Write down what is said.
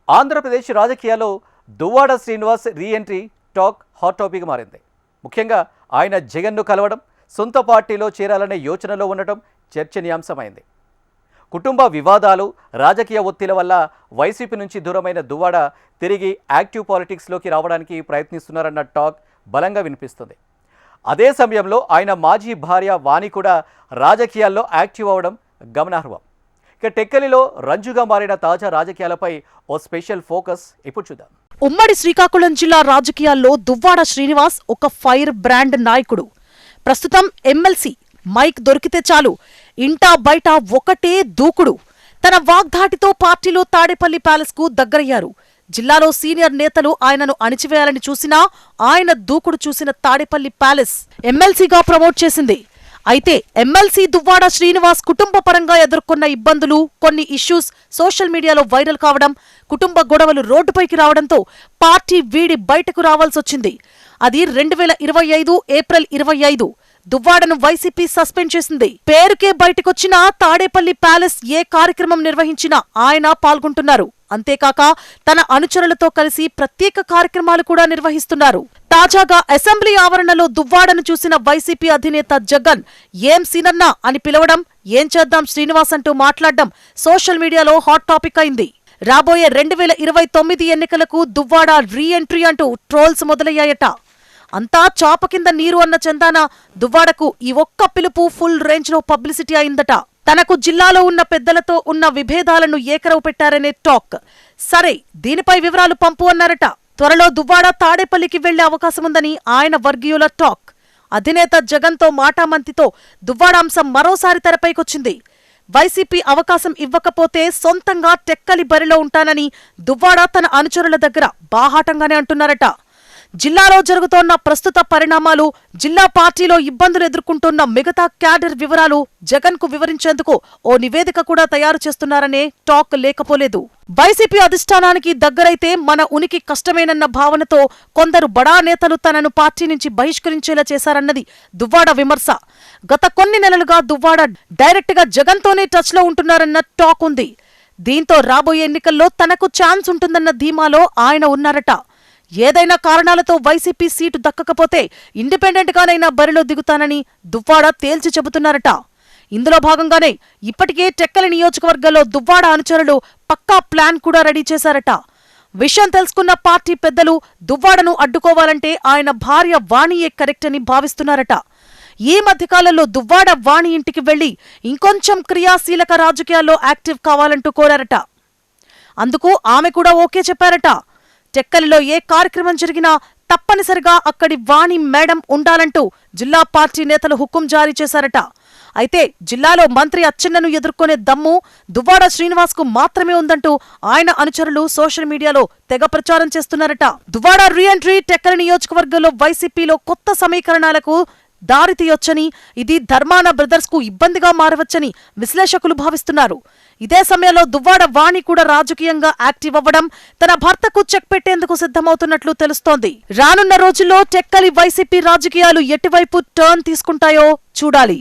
ఆంధ్రప్రదేశ్ రాజకీయాల్లో Duvvada Srinivas re-entry talk hot topic మారింది. ముఖ్యంగా ఆయన జగన్ను కలవడం, సొంత పార్టీలో చేరాలనే యోచనలో ఉండటం చర్చనీయాంశమైంది. కుటుంబ వివాదాలు, రాజకీయ ఒత్తిళ్ల వల్ల వైసీపీ నుంచి దూరమైన దువ్వాడ తిరిగి యాక్టివ్ పాలిటిక్స్లోకి రావడానికి ప్రయత్నిస్తున్నారన్న టాక్ బలంగా వినిపిస్తుంది. అదే సమయంలో ఆయన మాజీ భార్య వాణి కూడా రాజకీయాల్లో యాక్టివ్ అవ్వడం గమనార్హం. ఇక టెక్కలిలో రంజుగా మారిన తాజా రాజకీయాలపై ఓ స్పెషల్ ఫోకస్ ఇప్పుడు చూద్దాం. ఉమ్మడి శ్రీకాకుళం జిల్లా రాజకీయాల్లో దువ్వాడ శ్రీనివాస్ ఒక ఫైర్ బ్రాండ్ నాయకుడు. ప్రస్తుతం ఎమ్మెల్సీ మైక్ దొరికితే చాలు ఇంటా బయట ఒకటే దూకుడు. తన వాగ్ధాటితో పార్టీలో తాడేపల్లి ప్యాలెస్ కు దగ్గరయ్యారు. జిల్లాలో సీనియర్ నేతలు ఆయనను అణిచివేయాలని చూసినా ఆయన దూకుడు చూసిన తాడేపల్లి ప్యాలెస్ ఎమ్మెల్సీగా ప్రమోట్ చేసింది. అయితే ఎమ్మెల్సీ దువ్వాడ శ్రీనివాస్ కుటుంబ పరంగా ఎదుర్కొన్న ఇబ్బందులు, కొన్ని ఇష్యూస్ సోషల్ మీడియాలో వైరల్ కావడం, కుటుంబ గొడవలు రోడ్డుపైకి రావడంతో పార్టీ వీడి బయటకు రావాల్సొచ్చింది. అది 2025 ఏప్రిల్ 25. దువ్వాడను వైసీపీ సస్పెండ్ చేసింది. పేరుకే బయటకొచ్చినా తాడేపల్లి ప్యాలెస్ ఏ కార్యక్రమం నిర్వహించినా ఆయన పాల్గొంటున్నారు. అంతేకాక తన అనుచరులతో కలిసి ప్రత్యేక కార్యక్రమాలు కూడా నిర్వహిస్తున్నారు. తాజాగా అసెంబ్లీ ఆవరణలో దువ్వాడను చూసిన వైసీపీ అధినేత జగన్ ఏం సీనన్నా అని పిలవడం, ఏం చేద్దాం శ్రీనివాస్ అంటూ మాట్లాడడం సోషల్ మీడియాలో హాట్ టాపిక్ అయింది. రాబోయే 2029 ఎన్నికలకు దువ్వాడ రీ-ఎంట్రీ అంటూ ట్రోల్స్ మొదలయ్యాయట. అంతా చాప కింద నీరు అన్న చందాన దువ్వాడకు ఈ ఒక్క పిలుపు ఫుల్ రేంజ్ లో పబ్లిసిటీ అయిందట. తనకు జిల్లాలో ఉన్న పెద్దలతో ఉన్న విభేదాలను ఏకరవు పెట్టారనే టాక్. సరే, దీనిపై వివరాలు పంపు అన్నారట. త్వరలో దువ్వాడ తాడేపల్లికి వెళ్లే అవకాశముందని ఆయన వర్గీయుల టాక్. అధినేత జగన్తో మాటామంతితో దువ్వాడ అంశం మరోసారి తెరపైకొచ్చింది. వైసీపీ అవకాశం ఇవ్వకపోతే సొంతంగా టెక్కలి బరిలో ఉంటానని దువ్వాడ తన అనుచరుల దగ్గర బాహాటంగానే అంటున్నారట. జిల్లాలో జరుగుతోన్న ప్రస్తుత పరిణామాలు, జిల్లా పార్టీలో ఇబ్బందులు ఎదుర్కొంటున్న మిగతా క్యాడర్ వివరాలు జగన్ కు వివరించేందుకు ఓ నివేదిక కూడా తయారు చేస్తున్నారనే టాక్ లేకపోలేదు. వైసీపీ అధిష్టానానికి దగ్గరైతే మన ఉనికి కష్టమేనన్న భావనతో కొందరు బడా నేతలు తనను పార్టీ నుంచి బహిష్కరించేలా చేశారన్నది దువ్వాడ విమర్శ. గత కొన్ని నెలలుగా దువ్వాడ డైరెక్ట్ గా జగన్ తోనే టచ్ లో ఉంటున్నారన్న టాక్ ఉంది. దీంతో రాబోయే ఎన్నికల్లో తనకు ఛాన్స్ ఉంటుందన్న ధీమాలో ఆయన ఉన్నారట. ఏదైనా కారణాలతో వైసీపీ సీటు దక్కకపోతే ఇండిపెండెంట్ గానైనా బరిలో దిగుతానని దువ్వాడ తేల్చి చెబుతున్నారట. ఇందులో భాగంగానే ఇప్పటికే టెక్కలి నియోజకవర్గంలో దువ్వాడ అనుచరులు పక్కా ప్లాన్ కూడా రెడీ చేశారట. విషయం తెలుసుకున్న పార్టీ పెద్దలు దువ్వాడను అడ్డుకోవాలంటే ఆయన భార్య వాణియే కరెక్ట్ అని భావిస్తున్నారట. ఈ మధ్యకాలంలో దువ్వాడ వాణి ఇంటికి వెళ్లి ఇంకొంచెం క్రియాశీలక రాజకీయాల్లో యాక్టివ్ కావాలంటూ కోరారట. అందుకు ఆమె కూడా ఓకే చెప్పారట. టెక్కలిలో ఏ కార్యక్రమం జరిగినా తప్పనిసరిగా అక్కడి వాణి మేడం ఉండాలంటూ జిల్లా పార్టీ నేతలు హుకుం జారీ చేశారట. అయితే జిల్లాలో మంత్రి అచ్చెన్నను ఎదుర్కొనే దమ్ము దువ్వాడ శ్రీనివాస్ కు మాత్రమే ఉందంటూ ఆయన అనుచరులు సోషల్ మీడియాలో తెగ ప్రచారం చేస్తున్నారట. దువ్వాడ రీ-ఎంట్రీ టెక్కలి నియోజకవర్గంలో వైసీపీలో కొత్త సమీకరణాలకు దారి తీయొచ్చని, ఇది ధర్మాన బ్రదర్స్ కు ఇబ్బందిగా మారవచ్చని విశ్లేషకులు భావిస్తున్నారు. ఇదే సమయంలో దువ్వాడ వాణి కూడా రాజకీయంగా యాక్టివ్ అవ్వడం, తన భర్తకు చెక్ పెట్టేందుకు సిద్ధమవుతున్నట్లు తెలుస్తోంది. రానున్న రోజుల్లో టెక్కలి వైసీపీ రాజకీయాలు ఎటువైపు టర్న్ తీసుకుంటాయో చూడాలి.